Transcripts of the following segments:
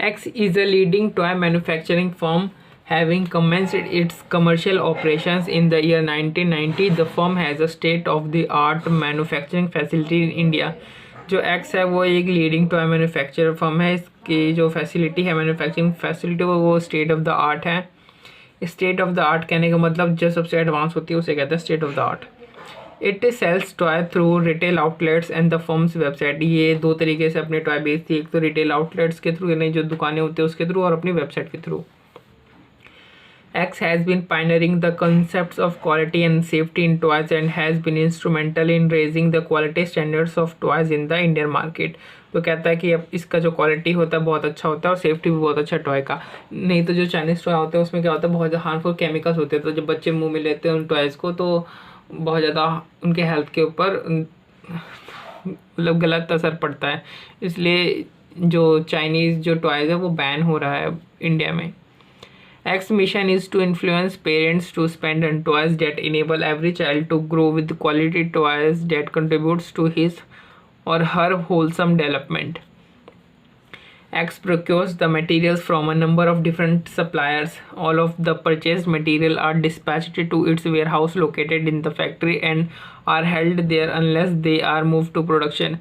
X is a leading toy manufacturing firm having commenced its commercial operations in the year 1990. The firm has a state-of-the-art manufacturing facility in India. जो X है वो एक leading toy manufacturer firm है. इसकी जो facility है manufacturing facility वो state of the art है. स्टेट ऑफ द आर्ट कहने का मतलब जो सबसे एडवांस होती है उसे कहते हैं state of the art. It sells toy through retail outlets and the firm's website. ये दो तरीके से अपने टॉय बेचती है, एक तो रिटेल आउटलेट्स के थ्रू यानी जो दुकानें होती है उसके थ्रू और अपनी वेबसाइट के through. X has been pioneering the concepts of quality and safety in toys and has been instrumental in raising the quality standards of toys in the Indian market. तो कहता है कि अब इसका जो क्वालिटी होता है बहुत अच्छा होता है और सेफ्टी भी बहुत अच्छा टॉय का. नहीं तो जो चाइनीज़ टॉय होते हैं उसमें क्या होता है बहुत हार्मफुल केमिकल्स होते हैं, तो जब बच्चे मुंह में लेते हैं उन टॉयज़ को तो बहुत ज़्यादा उनके हेल्थ के ऊपर मतलब गलत असर पड़ता है. इसलिए जो चाइनीज़ जो टॉयज़ है वो बैन हो रहा है इंडिया में. X mission is to influence parents to spend on toys that enable every child to grow with quality toys that contributes to his or her wholesome development. X procures the materials from a number of different suppliers. All of the purchased material are dispatched to its warehouse located in the factory and are held there unless they are moved to production.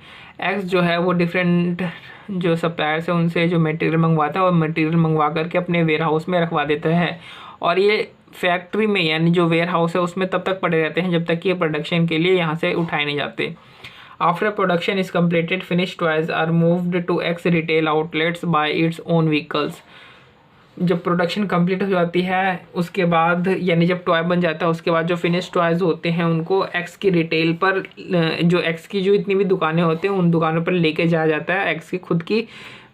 X जो है वो different जो suppliers है उनसे जो material मंगवाता है और material मंगवा करके अपने वेयर हाउस में रखवा देता है और ये फैक्ट्री में यानी जो वेयर हाउस है उसमें तब तक पड़े रहते हैं जब तक कि ये प्रोडक्शन के लिए यहाँ से उठाए नहीं जाते. After production is completed finished toys are moved to X retail outlets by its own vehicles. जब प्रोडक्शन कंप्लीट हो जाती है उसके बाद यानी जब टॉय बन जाता है उसके बाद जो फिनिश टॉयज़ होते हैं उनको X की रिटेल पर जो X की जो इतनी भी दुकानें होती हैं उन दुकानों पर लेके जाया जाता है X की खुद की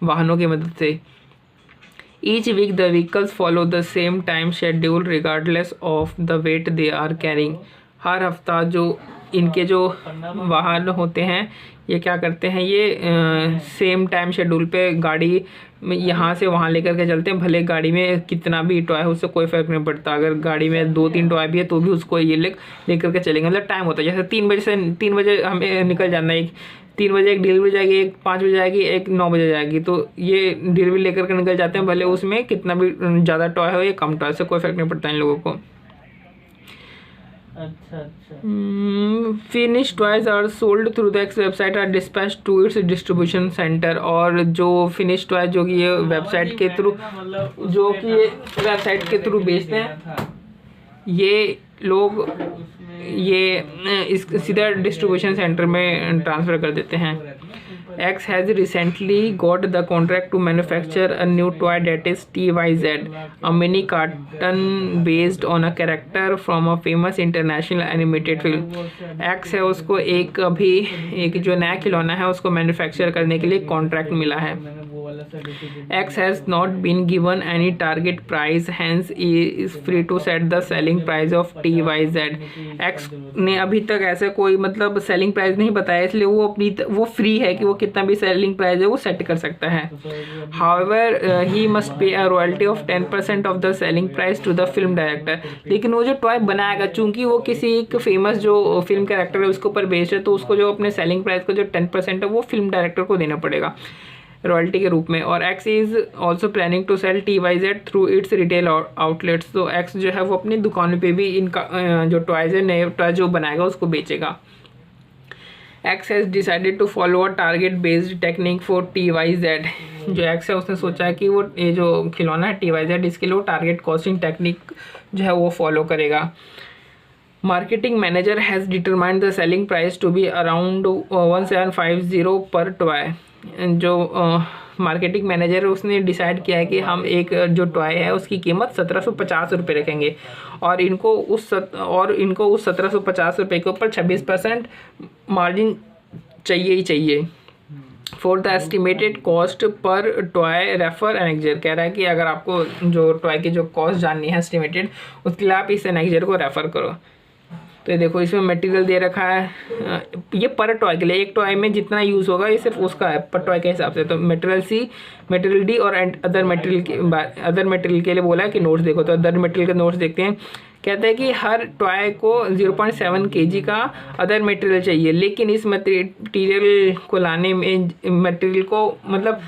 वाहनों की मदद से. Each week the vehicles follow the same time schedule regardless of the weight they are carrying. हर हफ्ता जो इनके जो वाहन होते हैं ये क्या करते हैं ये सेम टाइम शेड्यूल पे गाड़ी में यहाँ से वहाँ लेकर के चलते हैं. भले गाड़ी में कितना भी टॉय है उससे कोई फ़र्क नहीं पड़ता. अगर गाड़ी में 2-3 टॉय भी है तो भी उसको ये लेकर के चलेंगे. मतलब टाइम होता है जैसे 3 बजे हमें निकल जाना है. 3 बजे एक डिलीवरी जाएगी, एक 5 बजे जाएगी, एक 9 बजे जाएगी. तो ये डिलीवरी लेकर के निकल जाते हैं भले उसमें कितना भी ज़्यादा टॉय हो या कम टॉय से कोई फ़र्क नहीं पड़ता इन लोगों को. अच्छा. Finish toys are sold through the X website are dispatch to its distribution centre. और जो फिनिश टॉय जो कि ये वेबसाइट के थ्रू जो कि ये वेबसाइट के थ्रू बेचते हैं ये लोग ये इस सीधा डिस्ट्रीब्यूशन सेंटर में ट्रांसफ़र कर देते हैं. X has recently got the contract to manufacture a new toy that is TYZ, a mini cartoon based on a character from a famous international animated film. X है उसको एक जो नया खिलौना है उसको मैन्युफैक्चर करने के लिए कॉन्ट्रैक्ट मिला है. X has not been given any target price, hence is free to set the selling price of TYZ. X ने अभी तक ऐसा कोई मतलब सेलिंग प्राइस नहीं बताया इसलिए वो फ्री है कि वो कितना भी सेलिंग प्राइस है वो सेट कर सकता है. However, he must pay a royalty of 10% of the selling price to the film director. लेकिन वो जो टॉय बनाएगा चूंकि वो किसी एक फेमस जो फिल्म कैरेक्टर है उसके ऊपर बेच रहे तो उसको जो अपने सेलिंग प्राइस का जो 10% है वो फिल्म डायरेक्टर को देना पड़ेगा रॉयल्टी के रूप में. और X is also planning to sell TYZ through its retail outlets. तो X जो है वो अपनी दुकानों पे भी इनका जो टॉयज़ है नए टॉय जो बनाएगा उसको बेचेगा. X has decided to follow a target based technique for TYZ. जो X है उसने सोचा है कि वो ये जो खिलौना है TYZ इसके लिए वो टारगेट कॉस्टिंग टेक्निक जो है वो फॉलो करेगा. Marketing manager has determined the selling price to be around 1750 पर टॉय. जो मार्केटिंग मैनेजर है उसने डिसाइड किया है कि हम एक जो टॉय है उसकी कीमत 1750 रुपये रखेंगे और इनको उस 1750 रुपये के ऊपर 26% मार्जिन चाहिए ही चाहिए. For the estimated cost per toy refer annexure. कह रहा है कि अगर आपको जो टॉय की जो कॉस्ट जाननी है एस्टिमेटेड उसके लिए आप इस एनेक्जर को रेफ़र करो. तो ये देखो इसमें मटेरियल दे रखा है ये पर टॉय के लिए. एक टॉय में जितना यूज़ होगा ये सिर्फ उसका है पर टॉय के हिसाब से. तो मटेरियल C, मटेरियल D और अदर मटेरियल के लिए बोला है कि नोट्स देखो. तो अदर मटेरियल के नोट्स देखते हैं. कहते हैं कि हर टॉय को 0.7 kg का अदर मटेरियल चाहिए, लेकिन इस मटेरियल को लाने में मटेरियल को मतलब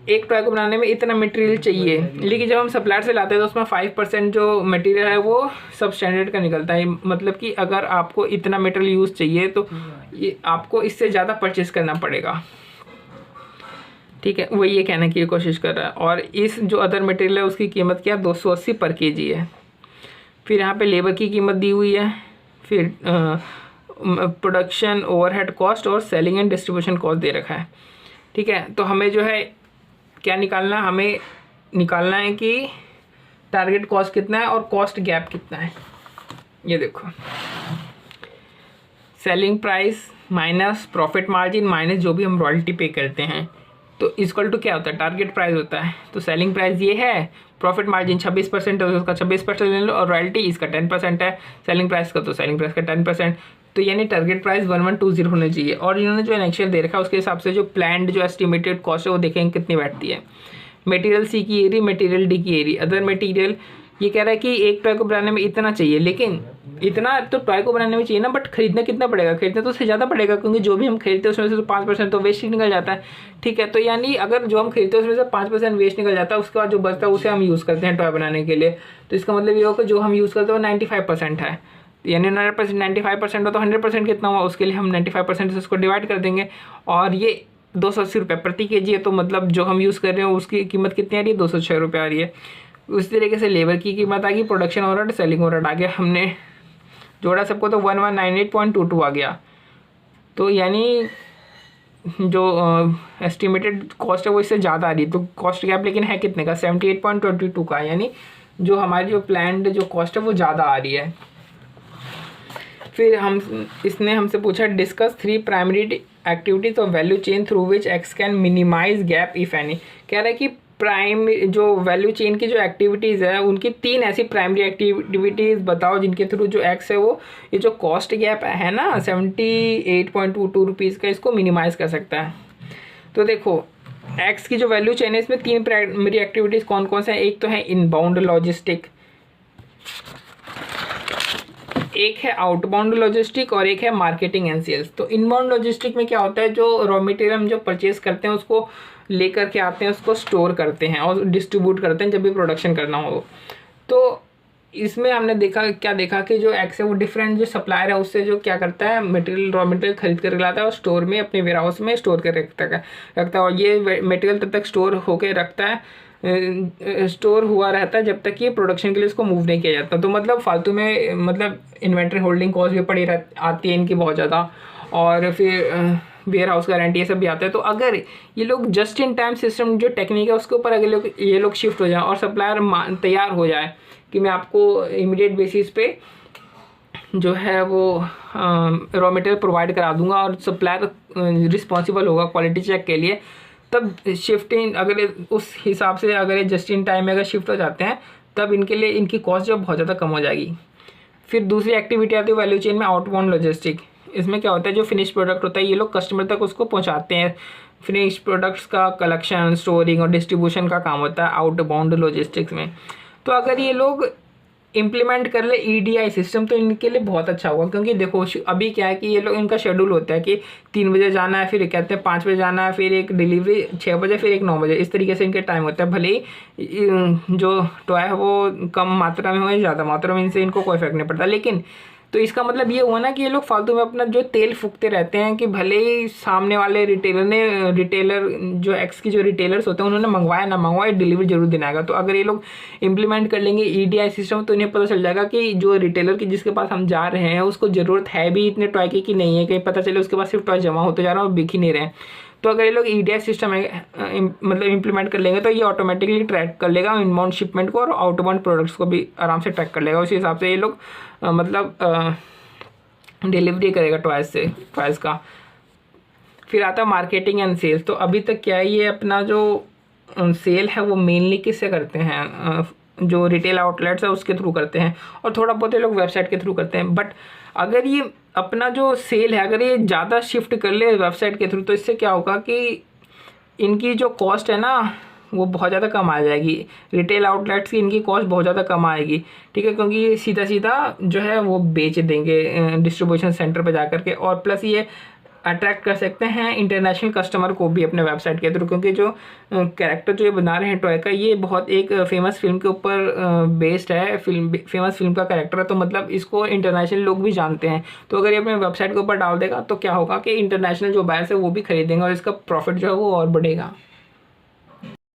एक टॉय को बनाने में इतना मटेरियल चाहिए, लेकिन जब हम सप्लायर से लाते हैं तो उसमें 5% जो मटेरियल है वो सब स्टैंडर्ड का निकलता है। मतलब कि अगर आपको इतना मटेरियल यूज़ चाहिए तो ये आपको इससे ज़्यादा परचेस करना पड़ेगा। ठीक है, वो ये कहने की कोशिश कर रहा है। और इस जो अदर मटेरियल है उसकी कीमत क्या 280 पर kg है। फिर यहाँ पे लेबर की कीमत दी हुई है, फिर प्रोडक्शन ओवरहेड कॉस्ट और सेलिंग एंड डिस्ट्रीब्यूशन कॉस्ट दे रखा है। ठीक है, तो हमें जो है क्या निकालना, हमें निकालना है कि टारगेट कॉस्ट कितना है और कॉस्ट गैप कितना है। ये देखो, selling price minus profit margin minus जो भी हम रॉयल्टी पे करते हैं, तो इक्वल टू क्या होता है, टारगेट प्राइस होता है। तो सेलिंग प्राइस ये है, प्रॉफिट मार्जिन 26% है तो उसका 26% ले लो, और रॉयल्टी इसका 10% है सेलिंग प्राइस का, तो सेलिंग प्राइस का 10%। तो यानी टारगेट प्राइस 1120 होना चाहिए। और इन्होंने जो एक्चुअल दे रखा है उसके हिसाब से जो प्लान्ड जो एस्टिमेटेड कॉस्ट है वो देखेंगे कितनी बैठती है। मटेरियल सी की एरी, मटेरियल डी की एरी, अदर मटेरियल ये कह रहा है कि एक टॉय को बनाने में इतना चाहिए, लेकिन इतना तो टॉय को बनाने में चाहिए ना, बट खरीदना कितना पड़ेगा, खरीदना तो उससे ज़्यादा पड़ेगा, क्योंकि जो भी हम खरीदते हैं उसमें से तो 5% तो वेस्ट ही निकल जाता है। ठीक है, तो यानी अगर जो हम खरीदते हैं उसमें से 5% वेस्ट निकल जाता है, उसके बाद जो बचता है उसे हम यूज़ करते हैं टॉय बनाने के लिए। तो इसका मतलब ये होगा जो हम यूज़ करते हैं वो 95% है, यानी 95% हो तो 100% कितना हुआ, उसके लिए हम 95% से उसको डिवाइड कर देंगे। और ये 280 रुपये प्रति kg है, तो मतलब जो हम यूज़ कर रहे हैं उसकी कीमत कितनी आ रही है, 206 रुपये आ रही है। उस तरीके से लेबर की कीमत आ गई, प्रोडक्शन ओवरहेड, सेलिंग ओवरहेड आ गया, हमने जोड़ा सबको तो 1198.22 आ गया। तो यानी जो एस्टिमेटेड कॉस्ट है वो इससे ज़्यादा आ रही है। तो कॉस्ट गैप लेकिन है कितने का, 78.22 का, यानी जो हमारी जो प्लान्ड जो कॉस्ट है वो ज़्यादा आ रही है। फिर इसने हमसे पूछा discuss 3 primary activities of value chain through which X can minimise gap if any. कह रहा है कि प्राइम जो वैल्यू चेन की जो एक्टिविटीज़ है उनकी 3 ऐसी प्राइमरी एक्टिविटीज़ बताओ जिनके थ्रू जो एक्स है वो ये जो कॉस्ट गैप है ना 78.22 रुपीज़ का, इसको मिनिमाइज़ कर सकता है। तो देखो एक्स की जो वैल्यू चेन है इसमें 3 प्राइमरी एक्टिविटीज़ कौन कौन से हैं। एक तो है इनबाउंड लॉजिस्टिक, एक है आउटबाउंड लॉजिस्टिक और एक है मार्केटिंग एंड सेल्स। तो इनबाउंड लॉजिस्टिक में क्या होता है, जो रॉ मटेरियल हम जो परचेज करते हैं उसको लेकर के आते हैं, उसको स्टोर करते हैं और डिस्ट्रीब्यूट करते हैं जब भी प्रोडक्शन करना हो। तो इसमें हमने देखा कि जो एक्स है वो डिफरेंट जो सप्लायर है उससे जो क्या करता है मटेरियल रॉ मटेरियल खरीद कर लाता है और स्टोर में अपने वेयर हाउस में स्टोर कर रखता है और ये मटेरियल तब तक स्टोर होकर रखता है, स्टोर हुआ रहता है जब तक ये प्रोडक्शन के लिए इसको मूव नहीं किया जाता। तो मतलब फालतू में मतलब इन्वेंट्री होल्डिंग कॉस्ट भी पड़ी आती है इनकी बहुत ज़्यादा, और फिर वेयर हाउस गारंटी ये सब भी आता है। तो अगर ये लोग जस्ट इन टाइम सिस्टम जो टेक्निक है उसके ऊपर अगर ये लोग शिफ्ट हो जाए और सप्लायर तैयार हो जाए कि मैं आपको इमीडिएट बेसिस पे जो है वो रॉ मटेरियल प्रोवाइड करा दूंगा और सप्लायर रिस्पॉन्सिबल होगा क्वालिटी चेक के लिए, तब शिफ्टिंग अगर उस हिसाब से अगर ये जस्ट इन टाइम में अगर शिफ्ट हो जाते हैं तब इनके लिए इनकी कॉस्ट जो बहुत ज़्यादा कम हो जाएगी। फिर दूसरी एक्टिविटी आती है वैल्यू चेन में आउटबाउंड लॉजिस्टिक। इसमें क्या होता है जो फिनिश प्रोडक्ट होता है ये लोग कस्टमर तक उसको पहुंचाते हैं। फिनिश प्रोडक्ट्स का कलेक्शन, स्टोरिंग और डिस्ट्रीब्यूशन का काम होता है आउटबाउंड लॉजिस्टिक्स में। तो अगर ये लोग इम्प्लीमेंट कर ले EDI सिस्टम तो इनके लिए बहुत अच्छा होगा, क्योंकि देखो अभी क्या है कि ये लोग इनका शेड्यूल होता है कि 3 बजे जाना है, फिर कहते हैं 5 बजे जाना है, फिर एक डिलीवरी 6 बजे, फिर एक 9 बजे, इस तरीके से इनके टाइम होता है। भले ही जो टॉय है वो कम मात्रा में हो या ज़्यादा मात्रा में, इनसे इनको कोई इफेक्ट नहीं पड़ता। लेकिन तो इसका मतलब ये हुआ ना कि ये लोग फालतू में अपना जो तेल फूकते रहते हैं कि भले ही सामने वाले रिटेलर जो एक्स की जो रिटेलर्स होते हैं उन्होंने मंगवाया ना मंगवाया डिलीवरी जरूर देना आएगा। तो अगर ये लोग इम्प्लीमेंट कर लेंगे EDI सिस्टम तो इन्हें पता चल जाएगा कि जो रिटेलर की जिसके पास हम जा रहे हैं उसको ज़रूरत है भी इतने टॉय की कि नहीं है, कहीं पता चले उसके पास सिर्फ टॉय जमा होते जा रहा है और बिक ही नहीं रहे। तो अगर ये लोग EDI सिस्टम मतलब इम्प्लीमेंट कर लेंगे तो ये ऑटोमेटिकली ट्रैक कर लेगा इनबाउंड शिपमेंट को और आउटबाउंड प्रोडक्ट्स को भी आराम से ट्रैक कर लेगा। उसी हिसाब से ये लोग मतलब डिलीवरी करेगा टॉयज़ का। फिर आता है मार्केटिंग एंड सेल्स। तो अभी तक क्या है ये अपना जो सेल है वो मेनली किससे करते हैं, जो रिटेल आउटलेट्स है उसके थ्रू करते हैं और थोड़ा बहुत ये लोग वेबसाइट के थ्रू करते हैं। बट अगर ये अपना जो सेल है अगर ये ज़्यादा शिफ्ट कर ले वेबसाइट के थ्रू तो इससे क्या होगा कि इनकी जो कॉस्ट है ना वो बहुत ज़्यादा कम आ जाएगी। रिटेल आउटलेट्स की इनकी कॉस्ट बहुत ज़्यादा कम आएगी, ठीक है, क्योंकि ये सीधा सीधा जो है वो बेच देंगे डिस्ट्रीब्यूशन सेंटर पर जा करके। और प्लस ये अट्रैक्ट कर सकते हैं इंटरनेशनल कस्टमर को भी अपने वेबसाइट के थ्रू, क्योंकि जो कैरेक्टर जो ये बना रहे हैं टॉय का, ये बहुत एक फेमस फिल्म के ऊपर बेस्ड है, फेमस फिल्म का कैरेक्टर है, तो मतलब इसको इंटरनेशनल लोग भी जानते हैं। तो अगर ये अपने वेबसाइट के ऊपर डाल देगा तो क्या होगा कि इंटरनेशनल जो बायर्स है वो भी खरीदेंगे और इसका प्रॉफिट जो है वो और बढ़ेगा।